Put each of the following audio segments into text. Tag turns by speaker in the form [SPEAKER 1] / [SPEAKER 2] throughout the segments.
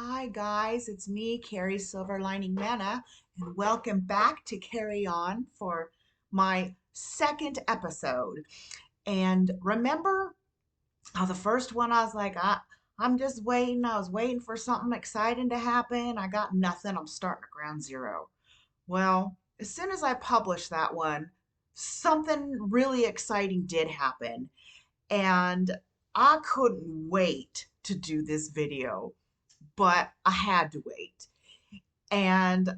[SPEAKER 1] Hi guys, it's me, Carrie Silver Lining Manna, and welcome back to Carry On for my second episode. And remember how the first one I was like, I'm just waiting. I was waiting for something exciting to happen. I got nothing. I'm starting at ground zero. Well, as soon as I published that one, something really exciting did happen. And I couldn't wait to do this video, but I had to wait. And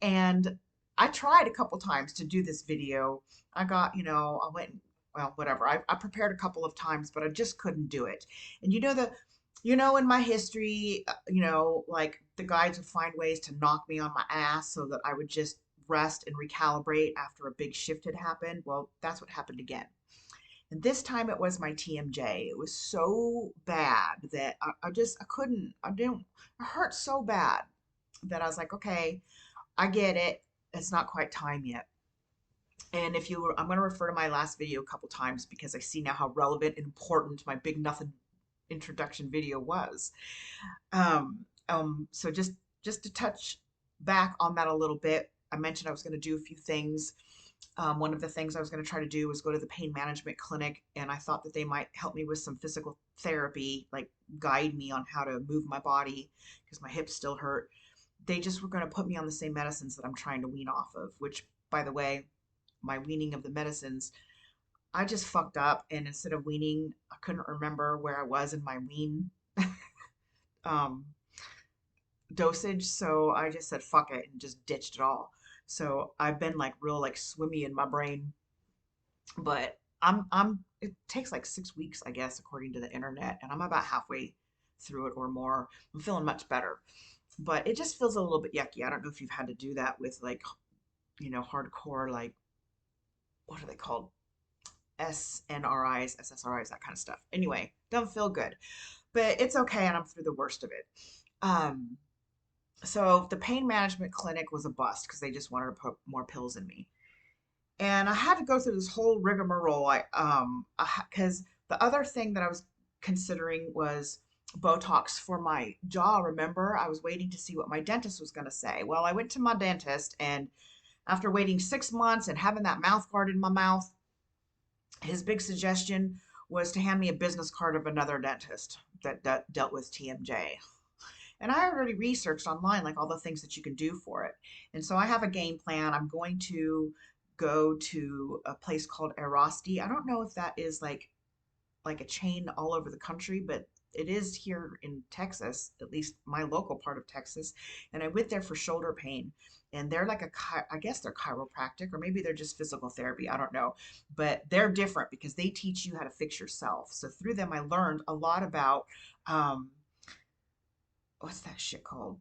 [SPEAKER 1] and I tried a couple times to do this video. I got, I went, well, whatever. I prepared a couple of times, but I just couldn't do it. And in my history, like the guides would find ways to knock me on my ass so that I would just rest and recalibrate after a big shift had happened. Well, that's what happened again. And this time it was my TMJ. It was so bad that I couldn't, I didn't, it hurt so bad that I was like, okay, I get it. It's not quite time yet. And I'm going to refer to my last video a couple times because I see now how relevant and important my big nothing introduction video was. So just to touch back on that a little bit, I mentioned I was going to do a few things. One of the things I was going to try to do was go to the pain management clinic, and I thought that they might help me with some physical therapy, like guide me on how to move my body because my hips still hurt. They just were going to put me on the same medicines that I'm trying to wean off of, which, by the way, my weaning of the medicines, I just fucked up. And instead of weaning, I couldn't remember where I was in my wean um, dosage. So I just said, fuck it, and just ditched it all. So I've been like real, like swimmy in my brain, but it takes like 6 weeks, I guess, according to the internet. And I'm about halfway through it or more. I'm feeling much better, but it just feels a little bit yucky. I don't know if you've had to do that with like, hardcore, like, what are they called? SNRIs, SSRIs, that kind of stuff. Anyway, don't feel good, but it's okay. And I'm through the worst of it. Um, so the pain management clinic was a bust because they just wanted to put more pills in me. And I had to go through this whole rigmarole. Because the other thing that I was considering was Botox for my jaw. Remember, I was waiting to see what my dentist was going to say. Well, I went to my dentist, and after waiting 6 months and having that mouth guard in my mouth, his big suggestion was to hand me a business card of another dentist that dealt with TMJ. And I already researched online like all the things that you can do for it. And so I have a game plan. I'm going to go to a place called Erosti. I don't know if that is like a chain all over the country, but it is here in Texas, at least my local part of Texas. And I went there for shoulder pain. And they're like I guess they're chiropractic, or maybe they're just physical therapy. I don't know. But they're different because they teach you how to fix yourself. So through them, I learned a lot about, what's that shit called?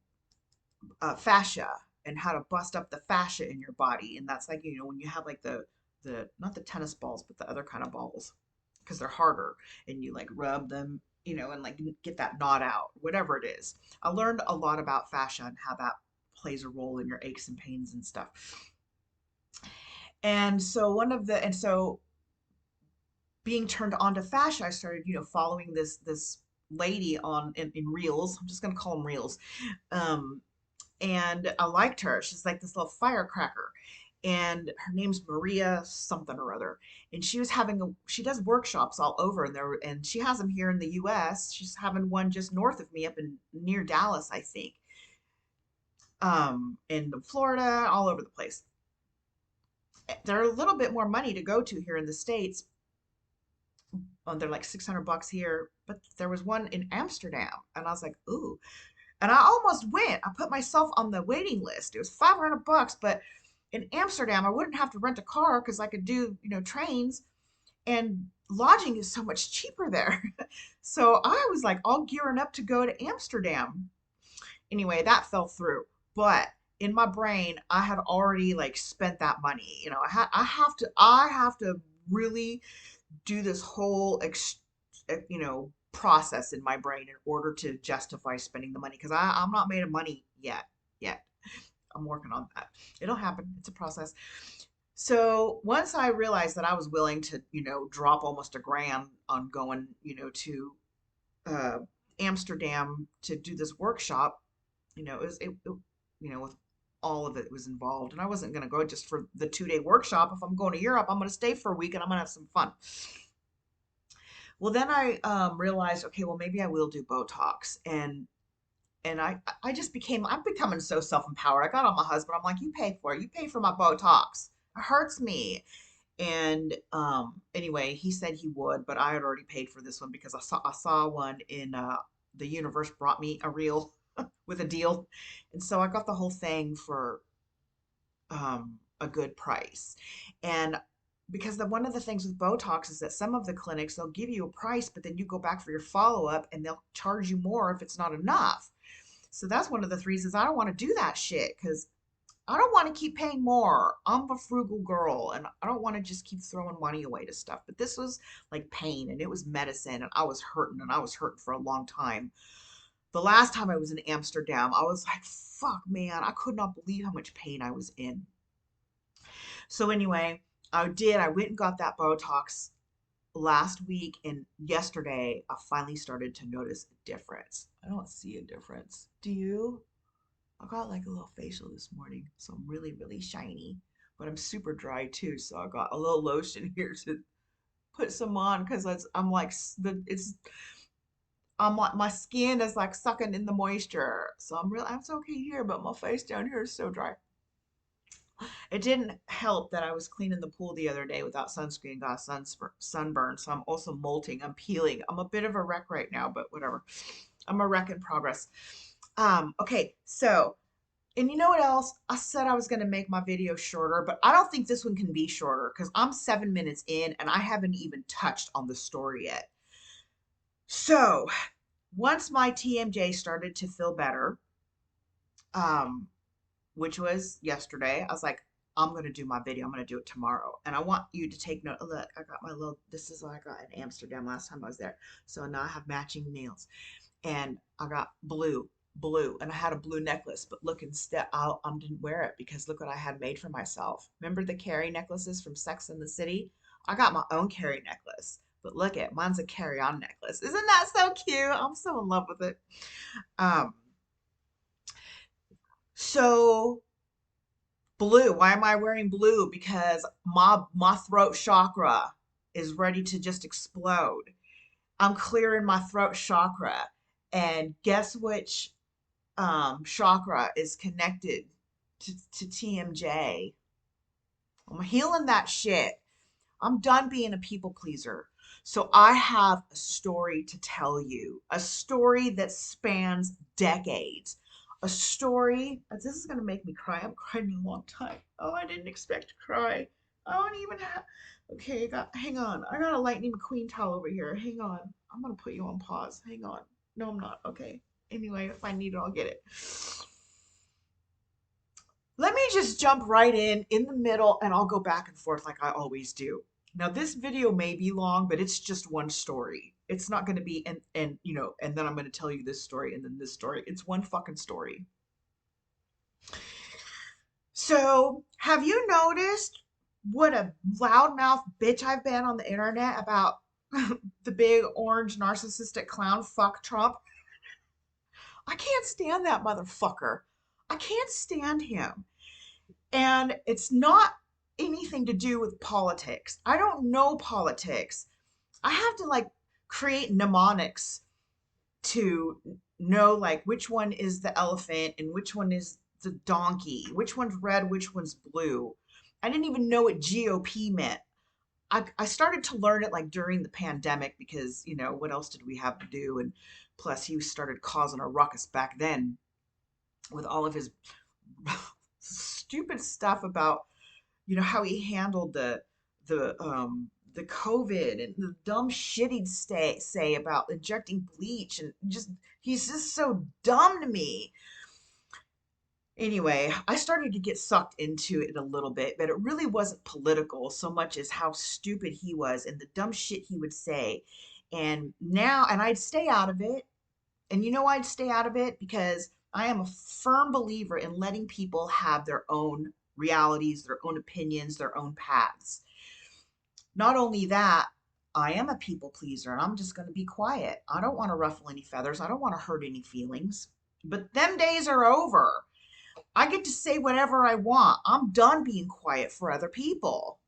[SPEAKER 1] Fascia, and how to bust up the fascia in your body. And that's like, when you have like the not the tennis balls, but the other kind of balls, because they're harder, and you like rub them, and like get that knot out, whatever it is. I learned a lot about fascia and how that plays a role in your aches and pains and stuff. And so being turned on to fascia, I started, following this lady in reels. I'm just gonna call them reels. Um, and I liked her. She's like this little firecracker. And her name's Maria something or other. And she does workshops all over, and she has them here in the US. She's having one just north of me up in near Dallas, I think. In Florida, all over the place. They're a little bit more money to go to here in the States. They're like $600 here, but there was one in Amsterdam, and I was like, ooh. And I almost went. I put myself on the waiting list. It was $500, but in Amsterdam, I wouldn't have to rent a car because I could do, trains, and lodging is so much cheaper there. So I was like all gearing up to go to Amsterdam. Anyway, that fell through. But in my brain, I had already like spent that money. I have to really do this whole process in my brain in order to justify spending the money, because I'm not made of money yet. I'm working on that. It'll happen. It's a process. So once I realized that I was willing to, drop almost $1,000 on going, to uh, Amsterdam to do this workshop. With all of it was involved. And I wasn't going to go just for the 2-day workshop. If I'm going to Europe, I'm going to stay for a week and I'm going to have some fun. Well, then I realized, okay, well, maybe I will do Botox. And I'm becoming so self-empowered. I got on my husband. I'm like, you pay for it. You pay for my Botox. It hurts me. And anyway, he said he would, but I had already paid for this one because I saw one in the universe brought me a reel with a deal. And so I got the whole thing for a good price. And because one of the things with Botox is that some of the clinics, they'll give you a price, but then you go back for your follow-up and they'll charge you more if it's not enough. So that's one of the reasons I don't want to do that shit, because I don't want to keep paying more. I'm a frugal girl and I don't want to just keep throwing money away to stuff. But this was like pain and it was medicine and I was hurting for a long time. The last time I was in Amsterdam, I was like, fuck, man, I could not believe how much pain I was in. So anyway, I went and got that Botox last week, and yesterday I finally started to notice a difference. I don't see a difference. Do you? I got like a little facial this morning, so I'm really, really shiny, but I'm super dry too. So I got a little lotion here to put some on because I'm like my skin is like sucking in the moisture. So I'm so okay here, but my face down here is so dry. It didn't help that I was cleaning the pool the other day without sunscreen, got a sunburn. So I'm also molting. I'm peeling. I'm a bit of a wreck right now, but whatever. I'm a wreck in progress. Okay, so, and you know what else? I said I was going to make my video shorter, but I don't think this one can be shorter because I'm 7 minutes in and I haven't even touched on the story yet. So, once my TMJ started to feel better, um, which was yesterday, I was like, I'm going to do my video. I'm going to do it tomorrow. And I want you to take note. Look, I got this is what I got in Amsterdam last time I was there. So now I have matching nails. And I got blue, and I had a blue necklace. But look, instead, I didn't wear it because look what I had made for myself. Remember the KARI necklaces from Sex and the City? I got my own KARI necklace. But look at mine's a KARI On necklace. Isn't that so cute? I'm so in love with it. Um, so blue. Why am I wearing blue? Because my throat chakra is ready to just explode. I'm clearing my throat chakra. And guess which chakra is connected to TMJ? I'm healing that shit. I'm done being a people pleaser. So I have a story to tell you, a story that spans decades. A story, this is going to make me cry. I'm crying in a long time. Oh, I didn't expect to cry. I don't even have, okay, hang on. I got a Lightning McQueen towel over here. Hang on. I'm going to put you on pause. Hang on. No, I'm not. Okay. Anyway, if I need it, I'll get it. Let me just jump right in the middle, and I'll go back and forth like I always do. Now, this video may be long, but it's just one story. It's not going to be, and then I'm going to tell you this story and then this story. It's one fucking story. So, have you noticed what a loudmouth bitch I've been on the internet about the big orange narcissistic clown fuck Trump? I can't stand that motherfucker. I can't stand him. And it's not anything to do with politics. I don't know politics. I have to like create mnemonics to know like which one is the elephant and which one is the donkey, which one's red, which one's blue. I didn't even know what GOP meant. I started to learn it like during the pandemic because, what else did we have to do? And plus he started causing a ruckus back then with all of his stupid stuff about, how he handled the COVID and the dumb shit he'd say about injecting bleach and he's just so dumb to me. Anyway, I started to get sucked into it a little bit, but it really wasn't political so much as how stupid he was and the dumb shit he would say. And I'd stay out of it. And I'd stay out of it because I am a firm believer in letting people have their own realities, their own opinions, their own paths. Not only that, I am a people pleaser and I'm just going to be quiet. I don't want to ruffle any feathers. I don't want to hurt any feelings. But them days are over. I get to say whatever I want. I'm done being quiet for other people.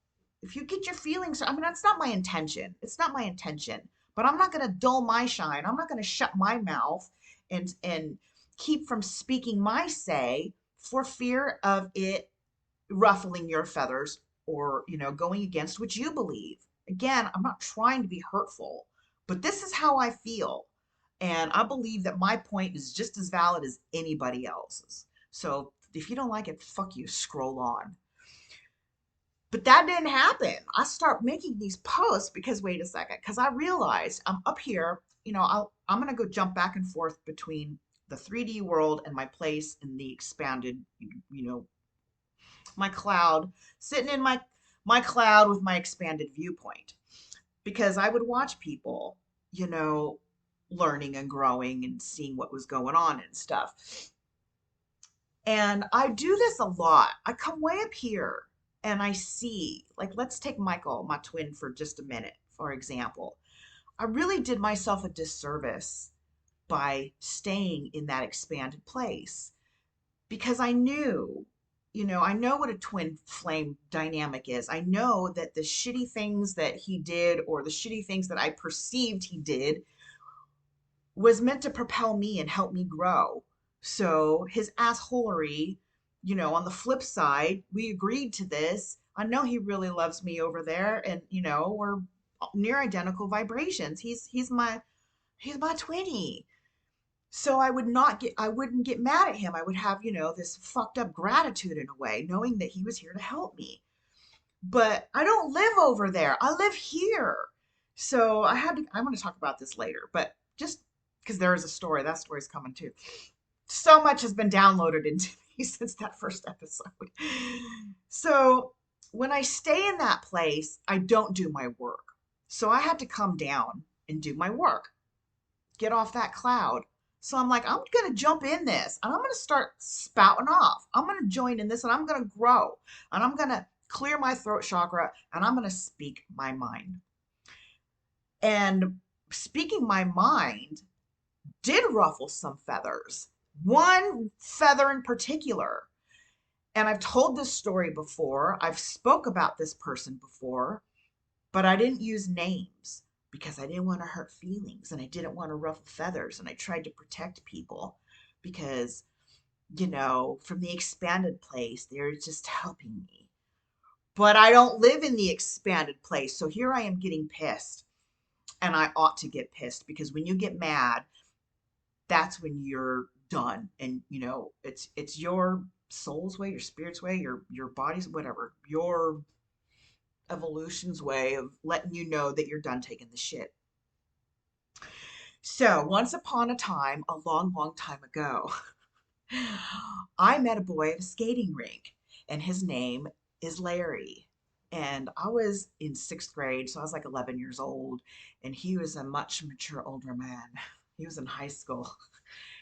[SPEAKER 1] If you get your feelings, I mean, that's not my intention. It's not my intention. But I'm not going to dull my shine. I'm not going to shut my mouth and keep from speaking my say for fear of it ruffling your feathers or, going against what you believe. Again, I'm not trying to be hurtful, but this is how I feel. And I believe that my point is just as valid as anybody else's. So if you don't like it, fuck you, scroll on. But that didn't happen. I start making these posts because, wait a second, because I realized I'm up here, I'm going to go jump back and forth between the 3D world and my place in the expanded, my cloud, sitting in my cloud with my expanded viewpoint. Because I would watch people, you know, learning and growing and seeing what was going on and stuff. And I do this a lot. I come way up here and I see, like, let's take Michael, my twin, for just a minute, for example. I really did myself a disservice by staying in that expanded place because I know what a twin flame dynamic is. I know that the shitty things that he did or the shitty things that I perceived he did was meant to propel me and help me grow. So his assholery, on the flip side, we agreed to this. I know he really loves me over there, and we're near identical vibrations. He's my twinny. So I wouldn't get mad at him. I would have, this fucked up gratitude in a way, knowing that he was here to help me. But I don't live over there. I live here. So I'm going to talk about this later, but just because there is a story, that story's coming too. So much has been downloaded into me since that first episode. So when I stay in that place, I don't do my work. So I had to come down and do my work, get off that cloud. So I'm like, I'm going to jump in this and I'm going to start spouting off. I'm going to join in this and I'm going to grow and I'm going to clear my throat chakra and I'm going to speak my mind. And speaking my mind did ruffle some feathers, one feather in particular. And I've told this story before. I've spoke about this person before, but I didn't use names because I didn't want to hurt feelings and I didn't want to ruffle feathers and I tried to protect people because, from the expanded place, they're just helping me. But I don't live in the expanded place. So here I am getting pissed. And I ought to get pissed because when you get mad, that's when you're done. And it's your soul's way, your spirit's way, your body's whatever, your evolution's way of letting you know that you're done taking the shit. So once upon a time, a long, long time ago, I met a boy at a skating rink, and his name is Larry. And I was in sixth grade, so I was like 11 years old, and he was a much mature older man. He was in high school.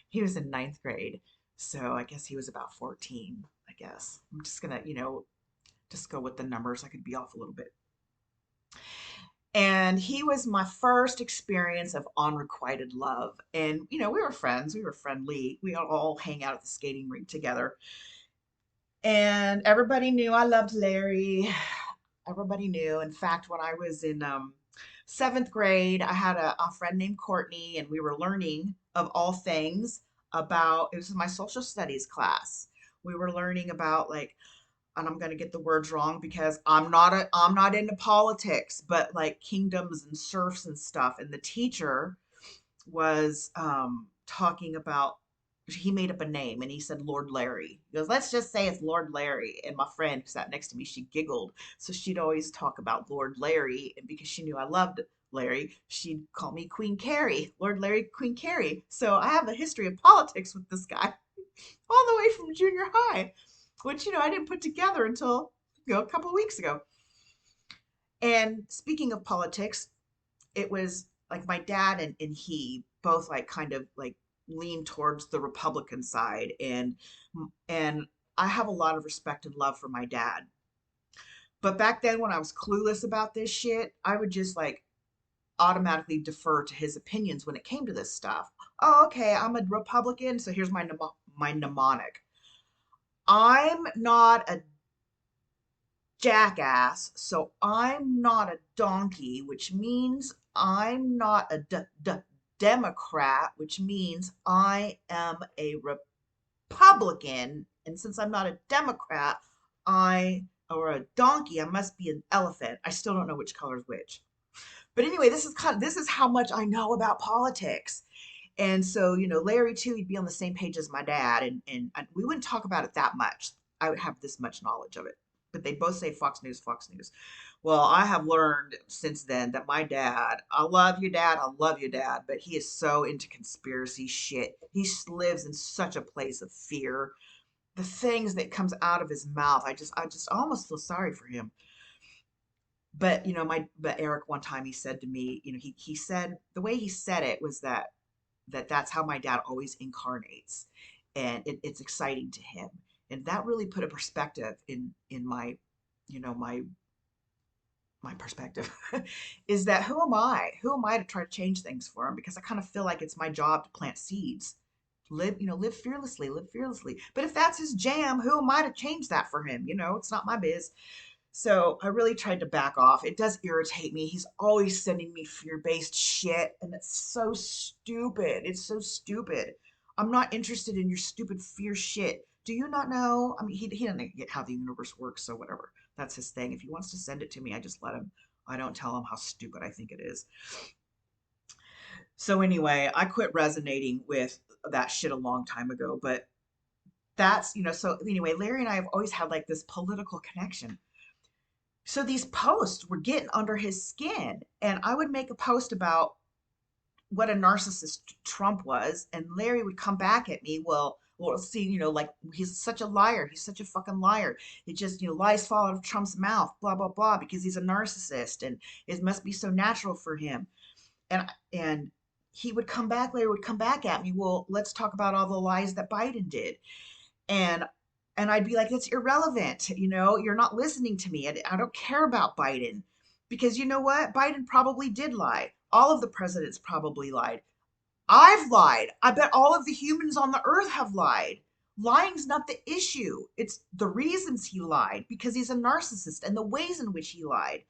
[SPEAKER 1] He was in ninth grade, so I guess he was about 14, I guess. I'm just gonna, just go with the numbers. I could be off a little bit. And he was my first experience of unrequited love. And, we were friends, we were friendly. We all hang out at the skating rink together. And everybody knew I loved Larry. Everybody knew. In fact, when I was in seventh grade, I had a friend named Courtney, and we were learning, of all things, it was my social studies class. We were learning about, like, and I'm going to get the words wrong because I'm not into politics, but like kingdoms and serfs and stuff. And the teacher was talking about, he made up a name and he said Lord Larry. He goes, let's just say it's Lord Larry. And my friend who sat next to me, she giggled. So she'd always talk about Lord Larry. And because she knew I loved Larry, she'd call me Queen Carrie, Lord Larry, Queen Carrie. So I have a history of politics with this guy all the way from junior high, which, I didn't put together until, a couple of weeks ago. And speaking of politics, it was like my dad and he both like kind of like lean towards the Republican side. And I have a lot of respect and love for my dad. But back then when I was clueless about this shit, I would just like automatically defer to his opinions when it came to this stuff. Oh, okay, I'm a Republican, so here's my mnemonic. I'm not a jackass, so I'm not a donkey, which means I'm not a Democrat, which means I am a Republican. And since I'm not a Democrat, or a donkey, I must be an elephant. I still don't know which color is which. But anyway, this is how much I know about politics. And so, Larry too, he'd be on the same page as my dad, and we wouldn't talk about it that much. I would have this much knowledge of it. But they both say Fox News, Fox News. Well, I have learned since then that my dad, I love you, Dad, I love you, Dad, but he is so into conspiracy shit. He lives in such a place of fear. The things that comes out of his mouth, I just almost feel sorry for him. But but Eric, one time he said to me, he said, the way he said it was that's how my dad always incarnates, and it's exciting to him, and that really put a perspective in my my perspective. Is that who am I to try to change things for him, because I kind of feel like it's my job to plant seeds. Live fearlessly, live fearlessly. But if that's his jam, who am I to change that for him? It's not my biz. So I really tried to back off. It does irritate me. He's always sending me fear-based shit, and it's so stupid. It's so stupid. I'm not interested in your stupid fear shit. Do you not know? I mean, he doesn't get how the universe works, so whatever. That's his thing. If he wants to send it to me, I just let him. I don't tell him how stupid I think it is. So anyway, I quit resonating with that shit a long time ago, but so anyway, Larry and I have always had like this political connection. So these posts were getting under his skin, and I would make a post about what a narcissist Trump was, and Larry would come back at me, well, see, like, he's such a liar, he's such a fucking liar. It just, lies fall out of Trump's mouth, blah blah blah, because he's a narcissist, and it must be so natural for him. And Larry would come back at me, well, let's talk about all the lies that Biden did. And and I'd be like, it's irrelevant. You're not listening to me. I don't care about Biden, because you know what? Biden probably did lie. All of the presidents probably lied. I've lied. I bet all of the humans on the earth have lied. Lying's not the issue. It's the reasons he lied, because he's a narcissist and the ways in which he lied.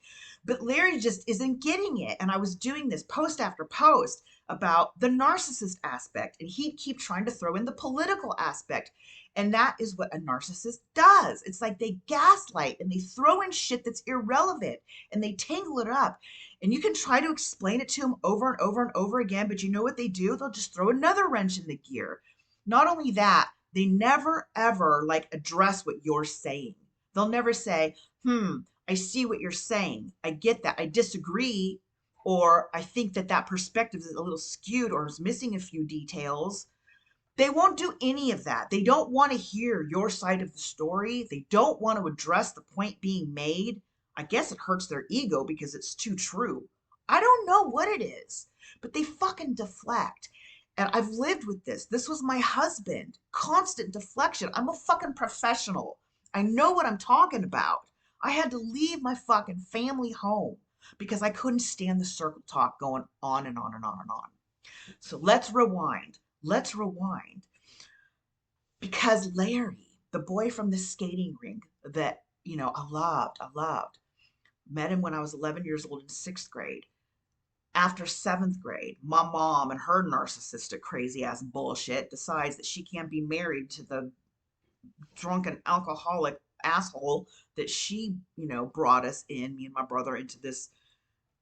[SPEAKER 1] But Larry just isn't getting it. And I was doing this post after post about the narcissist aspect, and he'd keep trying to throw in the political aspect. And that is what a narcissist does. It's like they gaslight and they throw in shit that's irrelevant, and they tangle it up. And you can try to explain it to them over and over and over again, but you know what they do? They'll just throw another wrench in the gear. Not only that, they never ever like address what you're saying. They'll never say, I see what you're saying. I get that. I disagree. Or I think that perspective is a little skewed or is missing a few details. They won't do any of that. They don't want to hear your side of the story. They don't want to address the point being made. I guess it hurts their ego because it's too true. I don't know what it is, but they fucking deflect. And I've lived with this. This was my husband. Constant deflection. I'm a fucking professional. I know what I'm talking about. I had to leave my fucking family home because I couldn't stand the circle talk going on and on and on and on. So let's rewind. Let's rewind. Because Larry, the boy from the skating rink that, I loved, met him when I was 11 years old in sixth grade. After seventh grade, my mom and her narcissistic, crazy ass bullshit decides that she can't be married to the drunken alcoholic asshole that she, brought us in, me and my brother, into this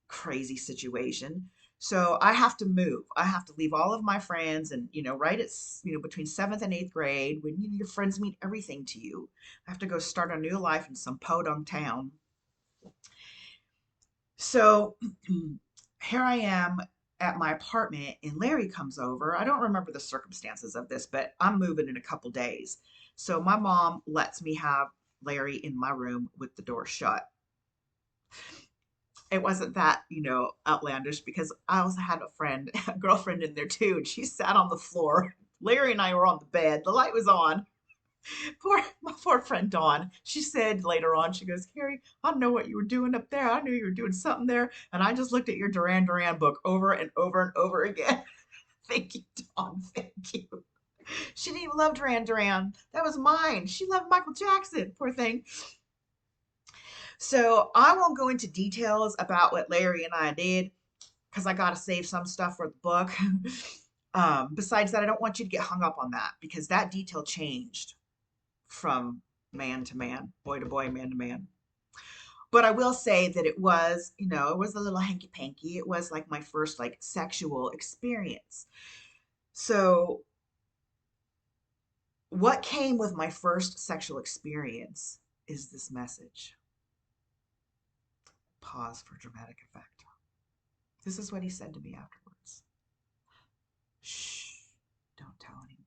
[SPEAKER 1] crazy situation. So I have to move. I have to leave all of my friends, and right at between seventh and eighth grade, when your friends mean everything to you, I have to go start a new life in some podunk town. So here I am at my apartment, and Larry comes over. I don't remember the circumstances of this, but I'm moving in a couple days. So my mom lets me have Larry in my room with the door shut. It wasn't that, outlandish, because I also had a girlfriend in there too, and she sat on the floor. Larry and I were on the bed. The light was on. My poor friend Dawn. She said later on, she goes, Carrie, I don't know what you were doing up there. I knew you were doing something there. And I just looked at your Duran Duran book over and over and over again. Thank you, Dawn. Thank you. She didn't even love Duran Duran. That was mine. She loved Michael Jackson. Poor thing. So I won't go into details about what Larry and I did because I got to save some stuff for the book. Besides that, I don't want you to get hung up on that because that detail changed from man to man, boy to boy, man to man. But I will say that it was, it was a little hanky panky. It was like my first like sexual experience. So what came with my first sexual experience is this message. Pause for dramatic effect. This is what he said to me afterwards. Shh, don't tell anyone.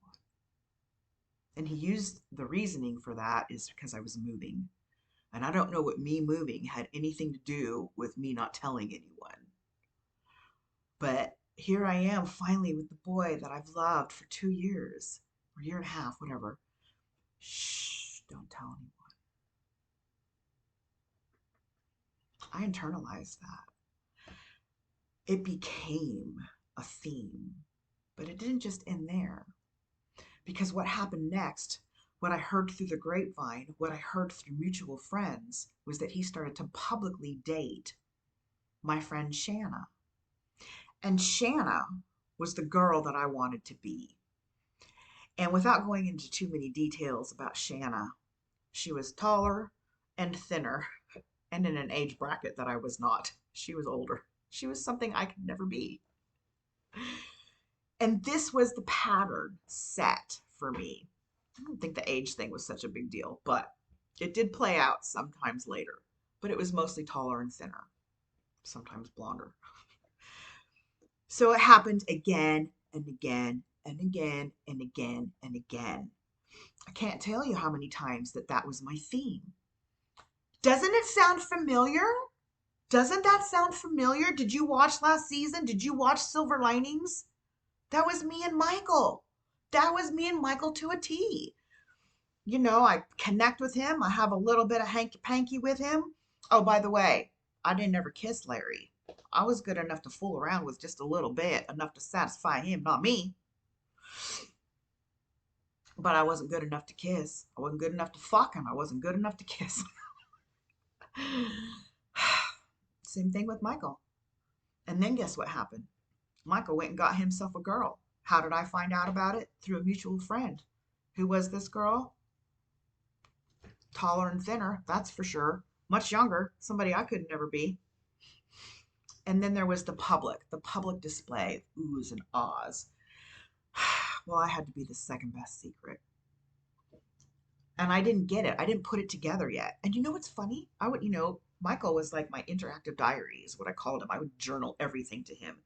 [SPEAKER 1] And he used the reasoning for that is because I was moving. And I don't know what me moving had anything to do with me not telling anyone. But here I am finally with the boy that I've loved for 2 years, or a year and a half, whatever. Shh, don't tell anyone. I internalized that. It became a theme, but it didn't just end there. Because what happened next, what I heard through the grapevine, what I heard through mutual friends, was that he started to publicly date my friend Shanna. And Shanna was the girl that I wanted to be. And without going into too many details about Shanna, she was taller and thinner and in an age bracket that I was not. She was older. She was something I could never be. And this was the pattern set for me. I don't think the age thing was such a big deal, but it did play out sometimes later. But it was mostly taller and thinner, sometimes blonder. So it happened again and again and again and again and again. I can't tell you how many times that was my theme. Doesn't it sound familiar? Doesn't that sound familiar? Did you watch last season? Did you watch Silver Linings? That was me and Michael. That was me and Michael to a T. I connect with him. I have a little bit of hanky-panky with him. Oh, by the way, I didn't ever kiss Larry. I was good enough to fool around with just a little bit, enough to satisfy him, not me. But I wasn't good enough to kiss. I wasn't good enough to fuck him. I wasn't good enough to kiss. Same thing with Michael. And then guess what happened? Michael went and got himself a girl. How did I find out about it? Through a mutual friend. Who was this girl? Taller and thinner, that's for sure. Much younger, somebody I could never be. And then there was the public display of oohs and ahs. Well, I had to be the second best secret. And I didn't get it. I didn't put it together yet. And you know what's funny? Michael was like my interactive diary is what I called him. I would journal everything to him.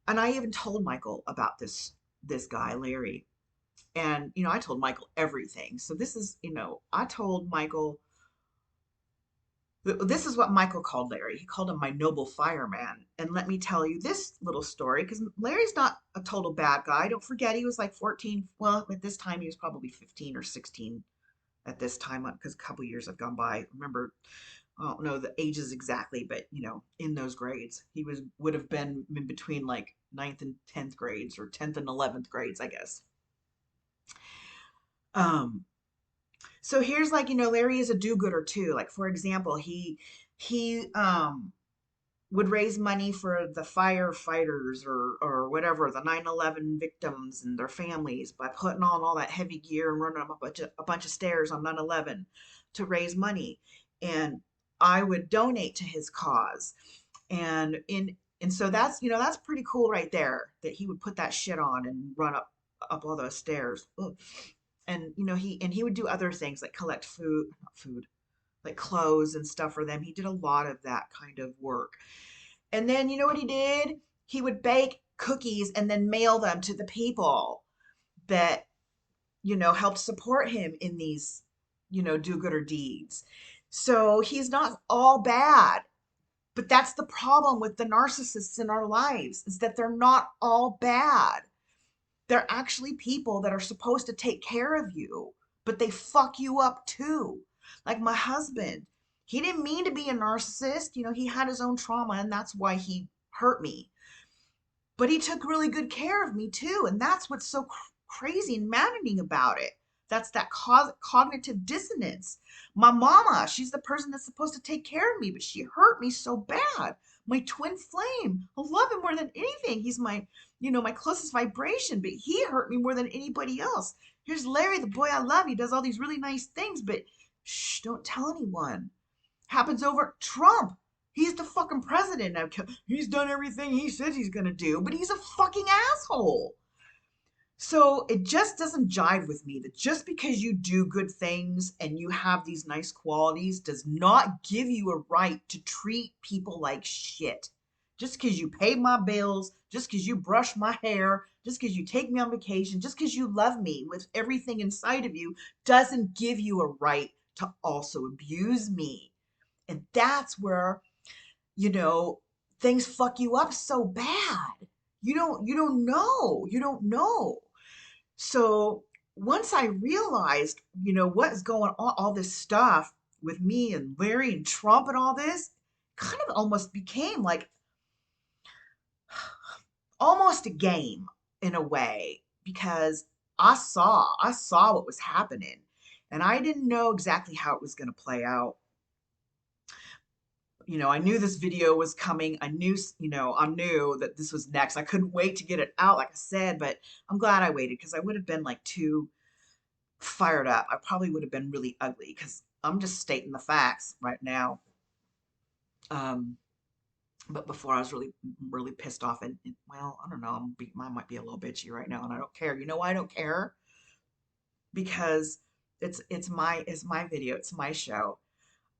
[SPEAKER 1] And I even told Michael about this guy, Larry. And, I told Michael everything. So this is, I told Michael, this is what Michael called Larry. He called him my noble fireman. And let me tell you this little story, because Larry's not a total bad guy. Don't forget, he was like 14. Well, at this time, he was probably 15 or 16 at this time, because a couple years have gone by. Remember, I don't know the ages exactly, but, in those grades, he would have been in between like 9th and 10th grades or 10th and 11th grades, I guess. So here's like, Larry is a do-gooder too. Like, for example, he would raise money for the firefighters or whatever, the 9/11 victims and their families by putting on all that heavy gear and running up a bunch of stairs on 9/11 to raise money. And I would donate to his cause. And so that's pretty cool right there that he would put that shit on and run up all those stairs. Ugh. And he would do other things like collect food, like clothes and stuff for them. He did a lot of that kind of work. And then you know what he did? He would bake cookies and then mail them to the people that helped support him in these do-gooder deeds. So he's not all bad. But that's the problem with the narcissists in our lives, is that they're not all bad. They're actually people that are supposed to take care of you. but they fuck you up too. Like my husband, he didn't mean to be a narcissist. You know, he had his own trauma and that's why he hurt me. But he took really good care of me too. And that's what's so crazy and maddening about it. That's that cognitive dissonance. My mama, she's the person that's supposed to take care of me, but she hurt me so bad. My twin flame, I love him more than anything. He's my, my closest vibration, but he hurt me more than anybody else. Here's Larry, the boy I love. He does all these really nice things, but shh, don't tell anyone. Happens over Trump. He's the fucking president. He's done everything he says he's going to do, but he's a fucking asshole. So it just doesn't jive with me that just because you do good things and you have these nice qualities does not give you a right to treat people like shit. Just because you pay my bills, just because you brush my hair, just because you take me on vacation, just because you love me with everything inside of you doesn't give you a right to also abuse me. And that's where, things fuck you up so bad. You don't know. So once I realized, what is going on, all this stuff with me and Larry and Trump and all this, kind of almost became like almost a game in a way, because I saw what was happening and I didn't know exactly how it was going to play out. I knew this video was coming. I knew that this was next. I couldn't wait to get it out, like I said, but I'm glad I waited because I would have been like too fired up. I probably would have been really ugly because I'm just stating the facts right now. But before I was really, really pissed off and well, I don't know. I might be a little bitchy right now and I don't care. You know why I don't care? Because it's my video. It's my show.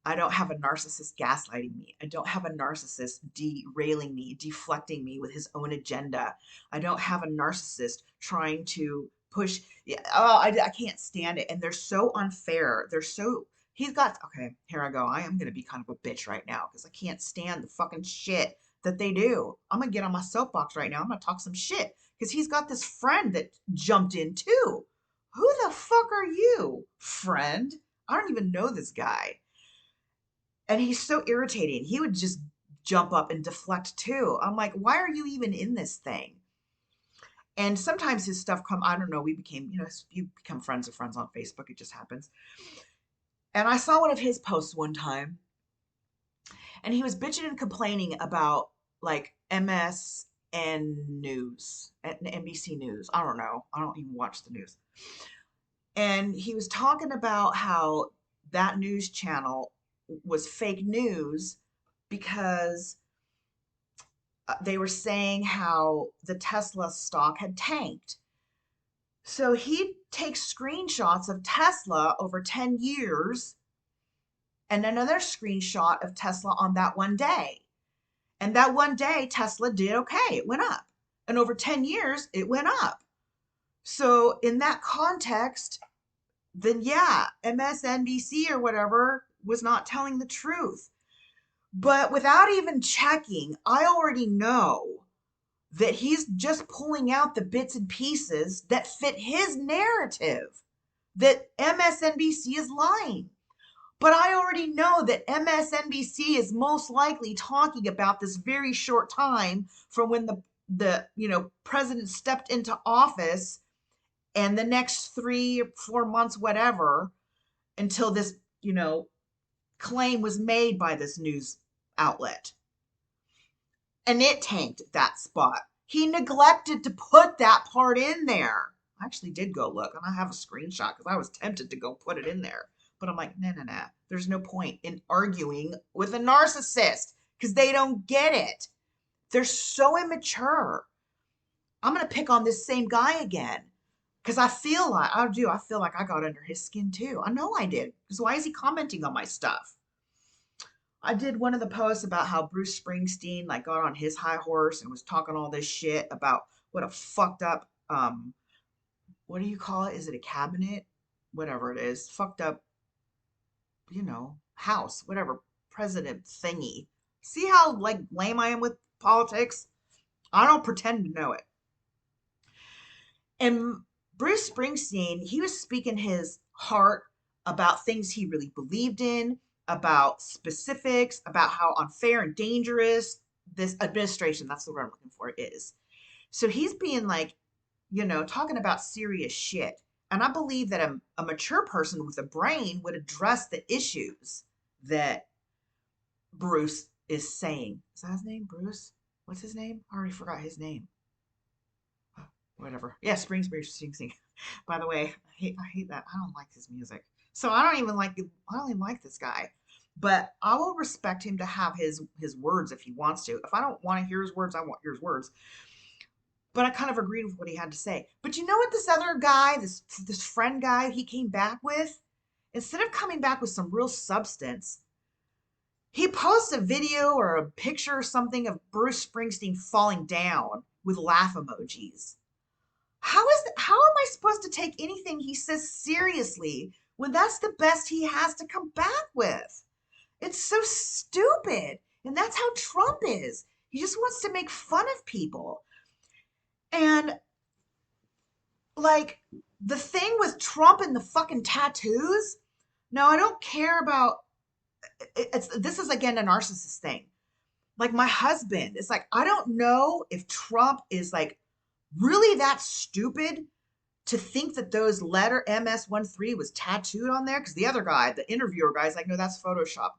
[SPEAKER 1] I don't have a narcissist gaslighting me. I don't have a narcissist derailing me, deflecting me with his own agenda. I don't have a narcissist trying to push. Yeah, oh, I can't stand it. And they're so unfair. Okay, here I go. I am going to be kind of a bitch right now because I can't stand the fucking shit that they do. I'm going to get on my soapbox right now. I'm going to talk some shit because he's got this friend that jumped in too. Who the fuck are you, friend? I don't even know this guy. And he's so irritating. He would just jump up and deflect too. I'm like, why are you even in this thing? And sometimes his stuff I don't know, we became, you become friends of friends on Facebook. It just happens. And I saw one of his posts one time and he was bitching and complaining about like MSN News, NBC News. I don't know. I don't even watch the news. And he was talking about how that news channel was fake news because they were saying how the Tesla stock had tanked. So he takes screenshots of Tesla over 10 years and another screenshot of Tesla on that one day. And that one day, Tesla did okay. It went up. And over 10 years, it went up. So in that context, then yeah, MSNBC or whatever was not telling the truth. But without even checking, I already know that he's just pulling out the bits and pieces that fit his narrative, that MSNBC is lying. But I already know that MSNBC is most likely talking about this very short time from when the president stepped into office and the next 3 or 4 months, whatever, until this, claim was made by this news outlet. And it tanked at that spot. He neglected to put that part in there. I actually did go look and I have a screenshot because I was tempted to go put it in there. But I'm like, no. There's no point in arguing with a narcissist because they don't get it. They're so immature. I'm going to pick on this same guy again because I feel like I got under his skin too. I know I did. Because why is he commenting on my stuff? I did one of the posts about how Bruce Springsteen like got on his high horse and was talking all this shit about what a fucked up what do you call it? Is it a cabinet? Whatever it is. Fucked up, house, whatever, president thingy. See how like lame I am with politics? I don't pretend to know it. And Bruce Springsteen, he was speaking his heart about things he really believed in, about specifics, about how unfair and dangerous this administration, that's the word I'm looking for, is. So he's being like, talking about serious shit. And I believe that a mature person with a brain would address the issues that Bruce is saying. Is that his name? Bruce? What's his name? I already forgot his name. Whatever. Yeah, Springsteen. By the way, I hate that. I don't like his music. So I don't even like this guy. But I will respect him to have his words if he wants to. If I don't want to hear his words, I want hear his words. But I kind of agreed with what he had to say. But you know what this other guy, this friend guy, he came back with? Instead of coming back with some real substance, he posts a video or a picture or something of Bruce Springsteen falling down with laugh emojis. How am I supposed to take anything he says seriously when that's the best he has to come back with? It's so stupid. And that's how Trump is. He just wants to make fun of people. And like the thing with Trump and the fucking tattoos, now I don't care about this is again a narcissist thing. Like my husband, it's like I don't know if Trump is like really that stupid to think that those letter MS-13 was tattooed on there, because the other guy, the interviewer guy, is like, no, that's Photoshop.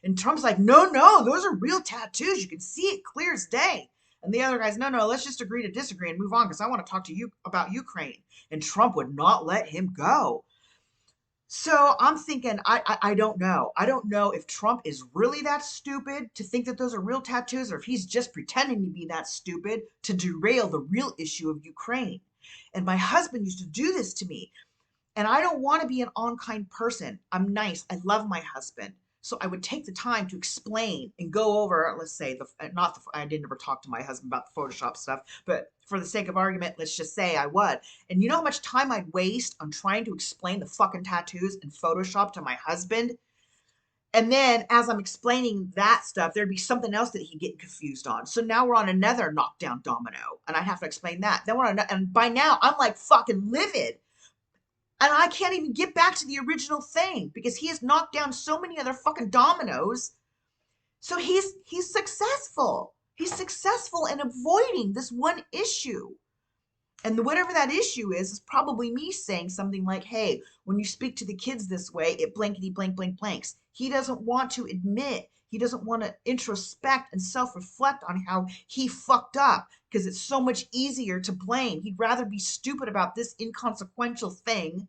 [SPEAKER 1] And Trump's like, no, those are real tattoos. You can see it clear as day. And the other guy's, no, let's just agree to disagree and move on because I want to talk to you about Ukraine. And Trump would not let him go. So I'm thinking, I don't know. I don't know if Trump is really that stupid to think that those are real tattoos, or if he's just pretending to be that stupid to derail the real issue of Ukraine. And my husband used to do this to me. And I don't want to be an unkind person. I'm nice. I love my husband. So I would take the time to explain and go over, let's say, I didn't ever talk to my husband about the Photoshop stuff, but for the sake of argument, let's just say I would. And you know how much time I'd waste on trying to explain the fucking tattoos in Photoshop to my husband? And then as I'm explaining that stuff, there'd be something else that he'd get confused on. So now we're on another knockdown domino, and I'd have to explain that. Then and by now I'm like fucking livid. And I can't even get back to the original thing because he has knocked down so many other fucking dominoes. So he's successful. He's successful in avoiding this one issue. And whatever that issue is probably me saying something like, hey, when you speak to the kids this way, it blankety blank blank blanks. He doesn't want to admit, he doesn't want to introspect and self-reflect on how he fucked up because it's so much easier to blame. He'd rather be stupid about this inconsequential thing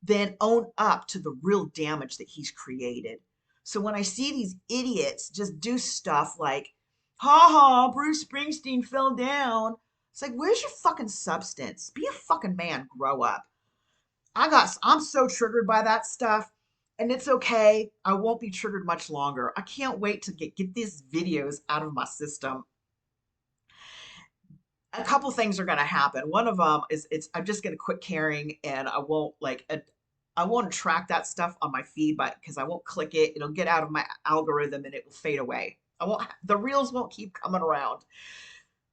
[SPEAKER 1] than own up to the real damage that he's created. So when I see these idiots just do stuff like, ha ha, Bruce Springsteen fell down, it's like, where's your fucking substance? Be a fucking man, grow up. I'm so triggered by that stuff, and it's okay. I won't be triggered much longer. I can't wait to get these videos out of my system. A couple things are going to happen. One of them is I'm just going to quit caring, and I won't track that stuff on my feed, but because I won't click it, it'll get out of my algorithm and it will fade away. The reels won't keep coming around.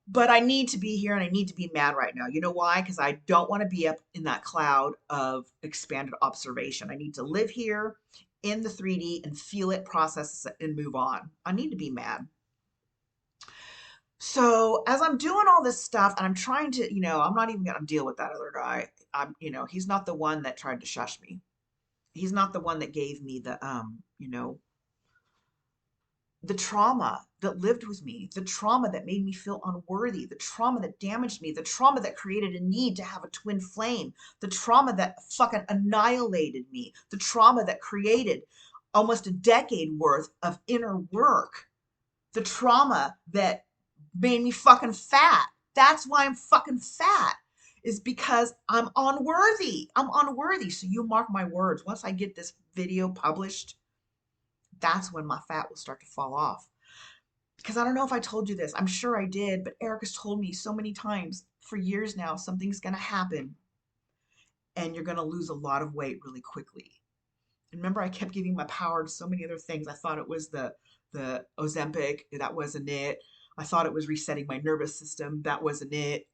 [SPEAKER 1] But I need to be here and I need to be mad right now. You know why? Because I don't want to be up in that cloud of expanded observation. I need to live here in the 3D and feel it, process it, and move on. I need to be mad. So as I'm doing all this stuff and I'm trying to, I'm not even going to deal with that other guy. He's not the one that tried to shush me. He's not the one that gave me the trauma that lived with me, the trauma that made me feel unworthy, the trauma that damaged me, the trauma that created a need to have a twin flame, the trauma that fucking annihilated me, the trauma that created almost a decade worth of inner work, the trauma that made me fucking fat. That's why I'm fucking fat, is because I'm unworthy. I'm unworthy. So you mark my words. Once I get this video published, that's when my fat will start to fall off. Because I don't know if I told you this. I'm sure I did, but Erica's told me so many times for years now, something's going to happen and you're going to lose a lot of weight really quickly. And remember, I kept giving my power to so many other things. I thought it was the Ozempic. That wasn't it. I thought it was resetting my nervous system. That wasn't it.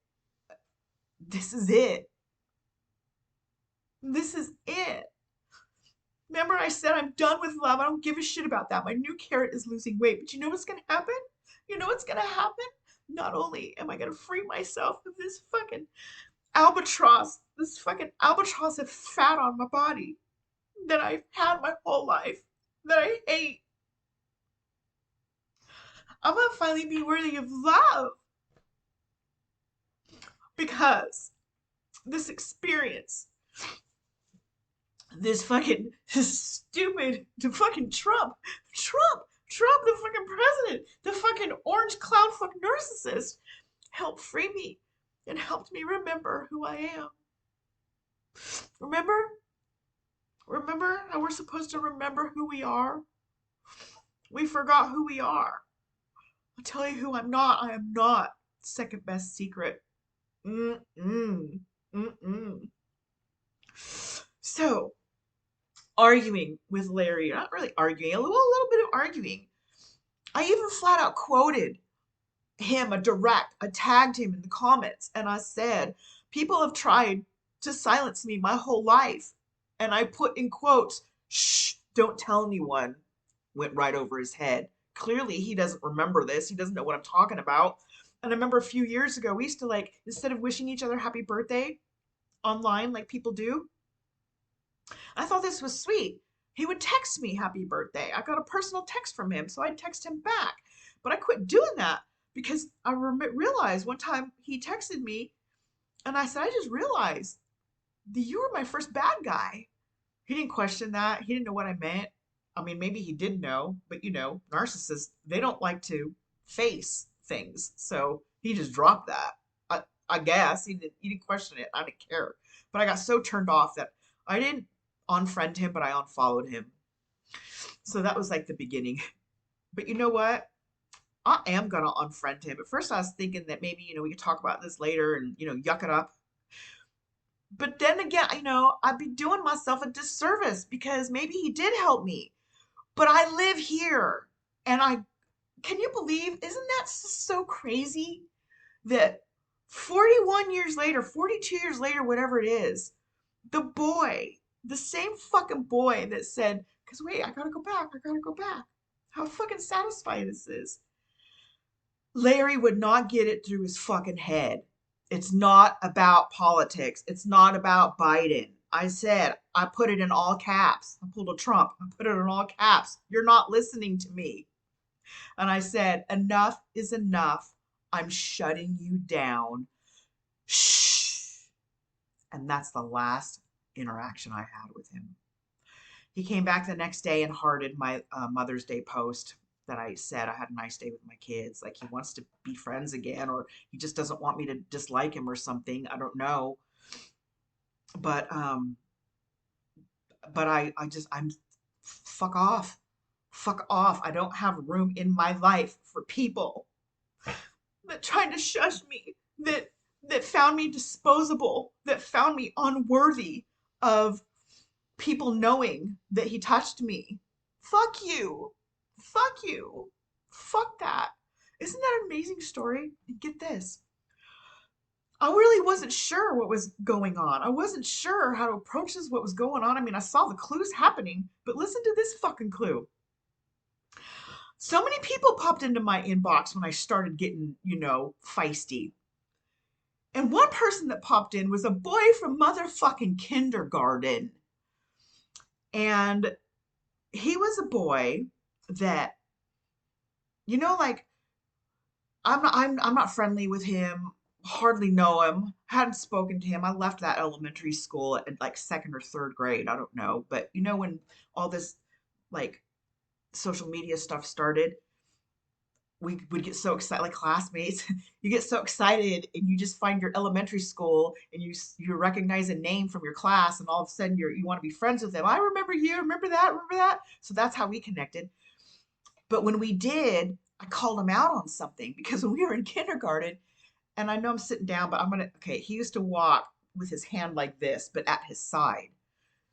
[SPEAKER 1] This is it. This is it. Remember I said I'm done with love. I don't give a shit about that. My new carrot is losing weight. But you know what's going to happen? You know what's going to happen? Not only am I going to free myself of this fucking albatross of fat on my body that I've had my whole life, that I hate. I'm going to finally be worthy of love because this experience, this fucking stupid, the fucking Trump, the fucking president, the fucking orange cloud fuck narcissist, helped free me and helped me remember who I am. Remember? Remember how we're supposed to remember who we are? We forgot who we are. I'll tell you who I'm not. I am not second best secret. Mm-mm. Mm-mm. So, arguing with Larry, not really arguing, a little bit of arguing. I even flat out quoted him I tagged him in the comments, and I said, people have tried to silence me my whole life. And I put in quotes, shh, don't tell anyone. Went right over his head. Clearly, he doesn't remember this. He doesn't know what I'm talking about. And I remember a few years ago, we used to like, instead of wishing each other happy birthday online like people do, I thought this was sweet. He would text me happy birthday. I got a personal text from him, so I'd text him back. But I quit doing that because I realized one time he texted me and I said, I just realized that you were my first bad guy. He didn't question that. He didn't know what I meant. I mean, maybe he did know, but narcissists, they don't like to face things. So he just dropped that. I guess he didn't question it. I didn't care. But I got so turned off that I didn't unfriend him, but I unfollowed him. So that was like the beginning. But you know what? I am gonna unfriend him. At first I was thinking that maybe, we could talk about this later and, yuck it up. But then again, I'd be doing myself a disservice because maybe he did help me. But I live here. And can you believe, isn't that so crazy that 41 years later, 42 years later, whatever it is, the same fucking boy that said, because wait, I gotta go back. How fucking satisfying this is. Larry would not get it through his fucking head. It's not about politics. It's not about Biden. I said, I put it in all caps. I pulled a Trump. I put it in all caps. You're not listening to me. And I said, enough is enough. I'm shutting you down. Shh. And that's the last interaction I had with him. He came back the next day and hearted my Mother's Day post that I said I had a nice day with my kids. Like he wants to be friends again, or he just doesn't want me to dislike him or something. I don't know. But I'm fuck off. Fuck off. I don't have room in my life for people that tried to shush me, that found me disposable, that found me unworthy of people knowing that he touched me. Fuck you. Fuck you. Fuck that. Isn't that an amazing story? And get this. I really wasn't sure what was going on. I wasn't sure how to approach this, what was going on. I mean, I saw the clues happening, but listen to this fucking clue. So many people popped into my inbox when I started getting, feisty. And one person that popped in was a boy from motherfucking kindergarten. And he was a boy that, like I'm not friendly with him, hardly know him, hadn't spoken to him. I left that elementary school at like second or third grade. I don't know. But when all this like social media stuff started, we would get so excited, like classmates. You get so excited and you just find your elementary school and you recognize a name from your class and all of a sudden you want to be friends with them. I remember you, remember that. So that's how we connected. But when we did, I called him out on something because when we were in kindergarten, and I know I'm sitting down, but okay, he used to walk with his hand like this, but at his side.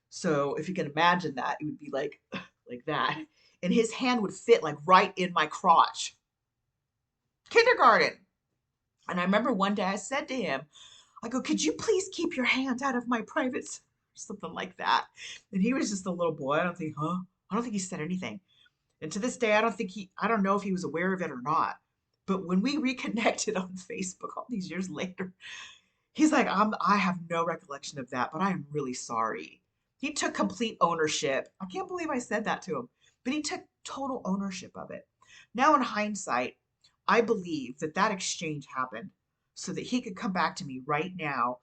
[SPEAKER 1] So if you can imagine that, it would be like that. And his hand would fit like right in my crotch. Kindergarten. And I remember one day I said to him, I go, could you please keep your hand out of my privates? something like that. And he was just a little boy. I don't think, huh? I don't think he said anything. And to this day, I don't know if he was aware of it or not. But when we reconnected on Facebook all these years later, he's like, I have no recollection of that, but I am really sorry. He took complete ownership. I can't believe I said that to him, but he took total ownership of it. Now, in hindsight, I believe that that exchange happened so that he could come back to me right now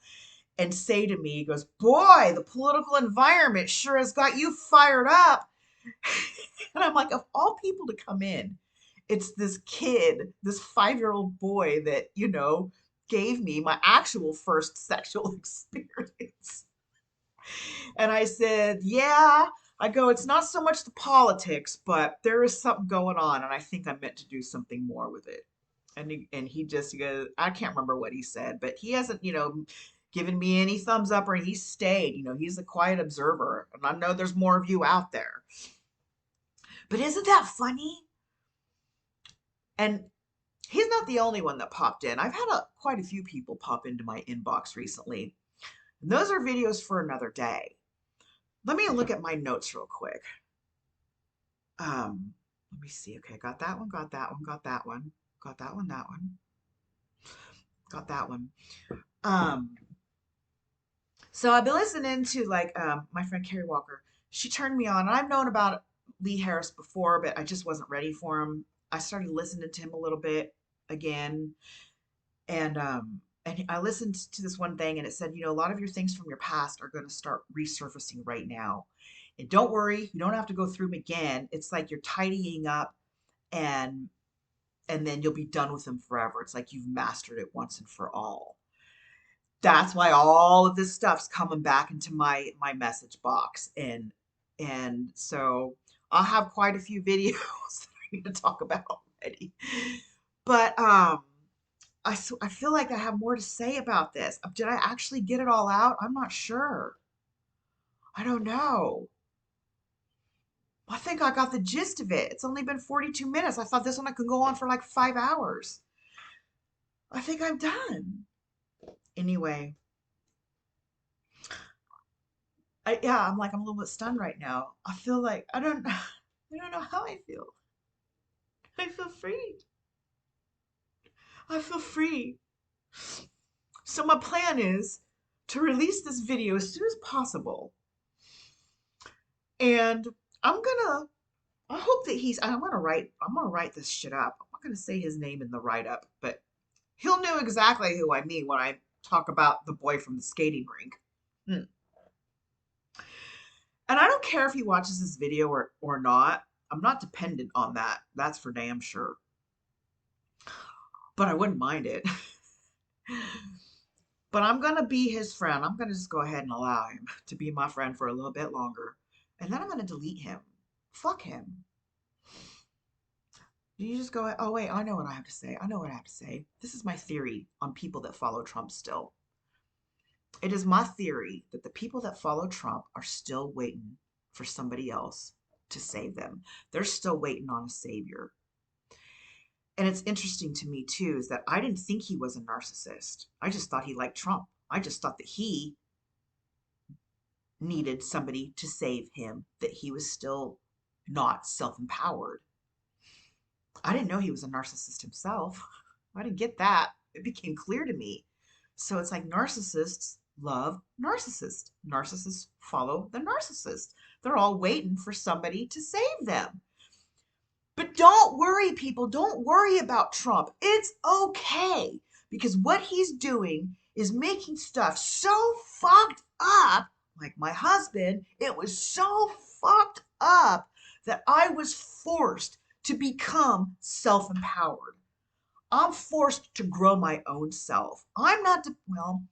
[SPEAKER 1] and say to me, he goes, boy, the political environment sure has got you fired up. And I'm like, of all people to come in, it's this kid, this 5-year-old boy that, gave me my actual first sexual experience. And I said, yeah, I go, it's not so much the politics, but there is something going on. And I think I meant to do something more with it. And he just goes, I can't remember what he said, but he hasn't, given me any thumbs up or he stayed. He's a quiet observer. And I know there's more of you out there. But isn't that funny? And he's not the only one that popped in. I've had quite a few people pop into my inbox recently. And those are videos for another day. Let me look at my notes real quick. Let me see. Okay, got that one, got that one, got that one, got that one, that one, got that one. So I've been listening to my friend Carrie Walker. She turned me on, and I've known about Lee Harris before, but I just wasn't ready for him. I started listening to him a little bit again, and I listened to this one thing, and it said, a lot of your things from your past are going to start resurfacing right now. And don't worry, you don't have to go through them again. It's like you're tidying up, and then you'll be done with them forever. It's like you've mastered it once and for all. That's why all of this stuff's coming back into my message box, and so I'll have quite a few videos that I need to talk about already. But I feel like I have more to say about this. Did I actually get it all out? I'm not sure. I don't know. I think I got the gist of it. It's only been 42 minutes. I thought this one could go on for like 5 hours. I think I'm done. Anyway, I'm a little bit stunned right now. I feel like I don't know how I feel. I feel free. I feel free. So my plan is to release this video as soon as possible. And I hope that I'm gonna write this shit up. I'm not gonna say his name in the write-up, but he'll know exactly who I mean when I talk about the boy from the skating rink. And I don't care if he watches this video or not. I'm not dependent on that. That's for damn sure. But I wouldn't mind it. But I'm going to be his friend. I'm going to just go ahead and allow him to be my friend for a little bit longer. And then I'm going to delete him. Fuck him. You just go, oh, wait, I know what I have to say. I know what I have to say. This is my theory on people that follow Trump still. It is my theory that the people that follow Trump are still waiting for somebody else to save them. They're still waiting on a savior. And it's interesting to me, too, is that I didn't think he was a narcissist. I just thought he liked Trump. I just thought that he needed somebody to save him, that he was still not self-empowered. I didn't know he was a narcissist himself. I didn't get that. It became clear to me. So it's like narcissists love narcissists. Narcissists follow the narcissist. They're all waiting for somebody to save them. But don't worry, people. Don't worry about Trump. It's okay. Because what he's doing is making stuff so fucked up, like my husband, it was so fucked up that I was forced to become self-empowered. I'm forced to grow my own self. I'm not, well,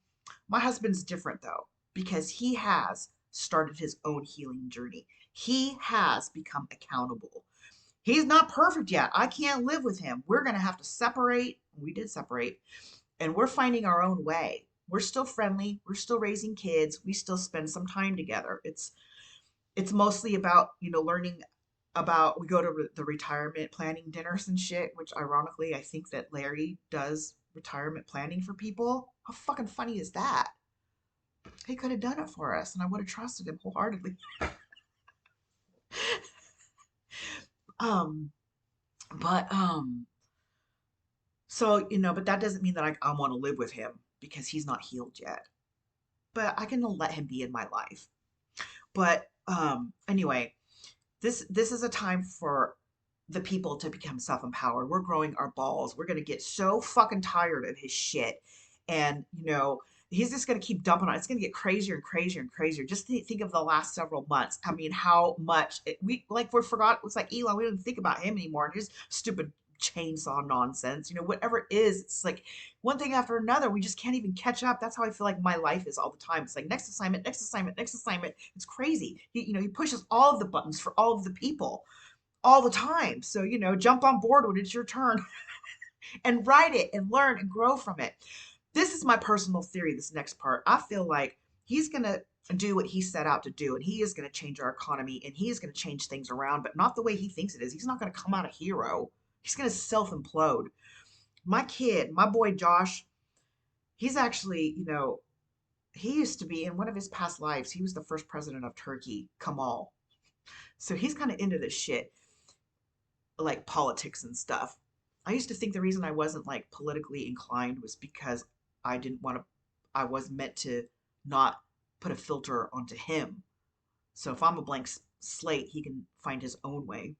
[SPEAKER 1] my husband's different though, because he has started his own healing journey. He has become accountable. He's not perfect yet. I can't live with him. We're going to have to separate. We did separate, and we're finding our own way. We're still friendly. We're still raising kids. We still spend some time together. It's mostly about, learning about, we go to the retirement planning dinners and shit, which ironically, I think that Larry does retirement planning for people. How fucking funny is that? He could have done it for us, and I would have trusted him wholeheartedly. Um, but so but that doesn't mean that I want to live with him because he's not healed yet. But I can let him be in my life. But anyway, this is a time for the people to become self-empowered. We're growing our balls. We're gonna get so fucking tired of his shit. And he's just gonna keep dumping on. It's gonna get crazier and crazier and crazier. Just think of the last several months. I mean, how much we forgot. It's like Elon. We don't think about him anymore. And his stupid chainsaw nonsense. Whatever it is, it's like one thing after another. We just can't even catch up. That's how I feel like my life is all the time. It's like next assignment, next assignment, next assignment. It's crazy. He pushes all of the buttons for all of the people all the time. So, jump on board when it's your turn and write it and learn and grow from it. This is my personal theory, this next part. I feel like he's going to do what he set out to do, and he is going to change our economy, and he is going to change things around, but not the way he thinks it is. He's not going to come out a hero. He's going to self implode. My boy Josh, he's actually, he used to be in one of his past lives, he was the first president of Turkey, Kemal. So he's kind of into this shit, like politics and stuff. I used to think the reason I wasn't like politically inclined was because I didn't want to, I was meant to not put a filter onto him. So if I'm a blank slate, he can find his own way.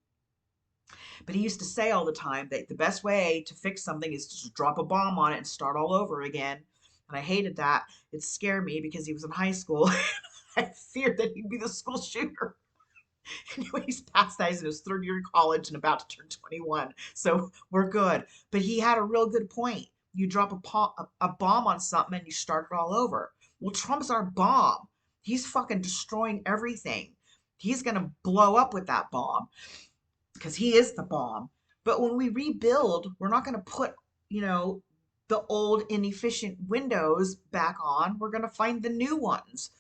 [SPEAKER 1] But he used to say all the time that the best way to fix something is to just drop a bomb on it and start all over again. And I hated that. It scared me because he was in high school. I feared that he'd be the school shooter. Anyway, he's past that. He's in his third year in college and about to turn 21. So we're good. But he had a real good point. You drop a bomb on something and you start it all over. Well, Trump's our bomb. He's fucking destroying everything. He's going to blow up with that bomb because he is the bomb. But when we rebuild, we're not going to put, the old inefficient windows back on. We're going to find the new ones.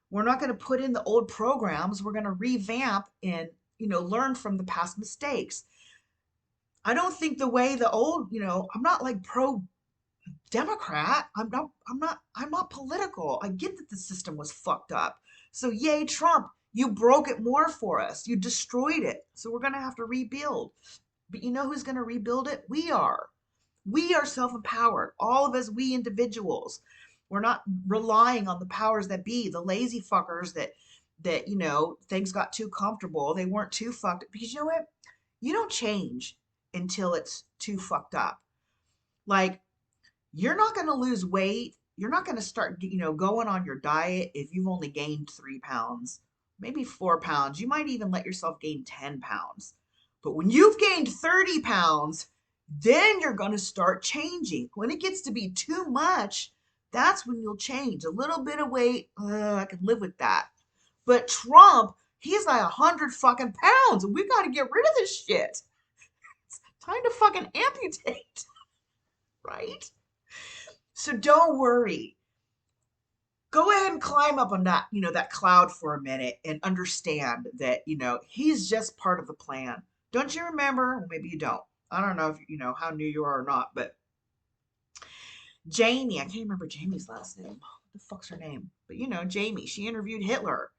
[SPEAKER 1] We're not going to put in the old programs. We're going to revamp and, learn from the past mistakes. I don't think the way the old, I'm not like pro Democrat. I'm not political. I get that the system was fucked up. So yay, Trump, you broke it more for us. You destroyed it. So we're going to have to rebuild. But you know who's going to rebuild it? We are. We are self-empowered. All of us, we individuals. We're not relying on the powers that be, the lazy fuckers that things got too comfortable. They weren't too fucked up. Because you know what? You don't change until it's too fucked up. Like, you're not going to lose weight. You're not going to start, going on your diet if you've only gained 3 pounds, maybe 4 pounds. You might even let yourself gain 10 pounds. But when you've gained 30 pounds, then you're going to start changing. When it gets to be too much, that's when you'll change. A little bit of weight, I can live with that. But Trump, he's like 100 fucking pounds, and we got to get rid of this shit. It's time to fucking amputate, right? So don't worry. Go ahead and climb up on that, that cloud for a minute and understand that, he's just part of the plan. Don't you remember? Well, maybe you don't. I don't know if how new you are or not, but Jamie, I can't remember Jamie's last name. What the fuck's her name? But Jamie, she interviewed Hitler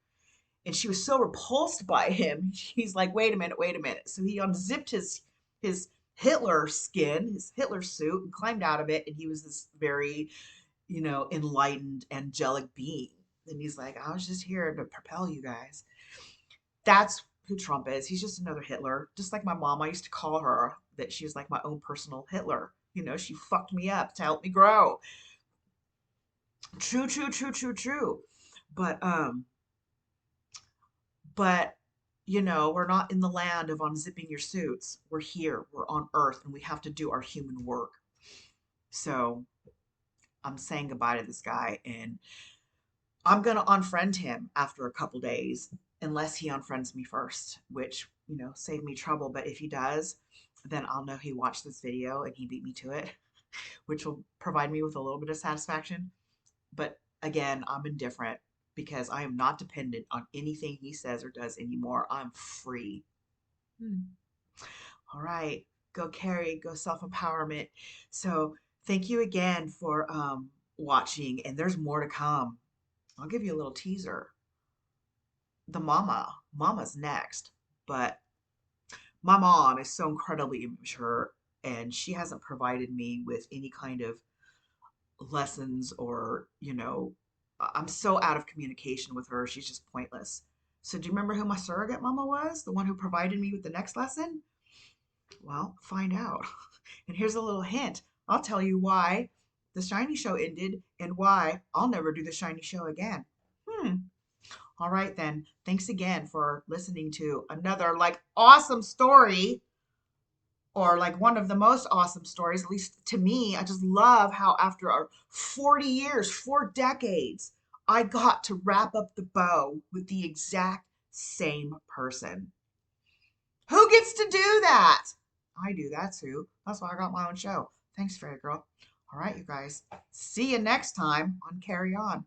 [SPEAKER 1] and she was so repulsed by him. She's like, wait a minute, wait a minute. So he unzipped his Hitler skin, his Hitler suit, and climbed out of it, and he was this very, enlightened, angelic being. And he's like, I was just here to propel you guys. That's who Trump is. He's just another Hitler. Just like my mom, I used to call her that she was like my own personal Hitler. She fucked me up to help me grow. True, true, true, true, true. But we're not in the land of unzipping your suits. We're here. We're on Earth, and we have to do our human work. So I'm saying goodbye to this guy, and I'm gonna unfriend him after a couple days, unless he unfriends me first, which save me trouble. But if he does, then I'll know he watched this video and he beat me to it, which will provide me with a little bit of satisfaction. But again, I'm indifferent because I am not dependent on anything he says or does anymore. I'm free. All right, go Kari, go self-empowerment. So thank you again for watching, and there's more to come. I'll give you a little teaser. The mama's next, but my mom is so incredibly immature, and she hasn't provided me with any kind of lessons, or I'm so out of communication with her. She's just pointless. So do you remember who my surrogate mama was, the one who provided me with the next lesson? Well, find out. And here's a little hint. I'll tell you why the shiny show ended and why I'll never do the shiny show again. Hmm. All right then. Thanks again for listening to another awesome story, or one of the most awesome stories, at least to me. I just love how after our 40 years, 4 decades, I got to wrap up the bow with the exact same person. Who gets to do that? I do that too. That's why I got my own show. Thanks, Fairy Girl. All right, you guys. See you next time on Carry On.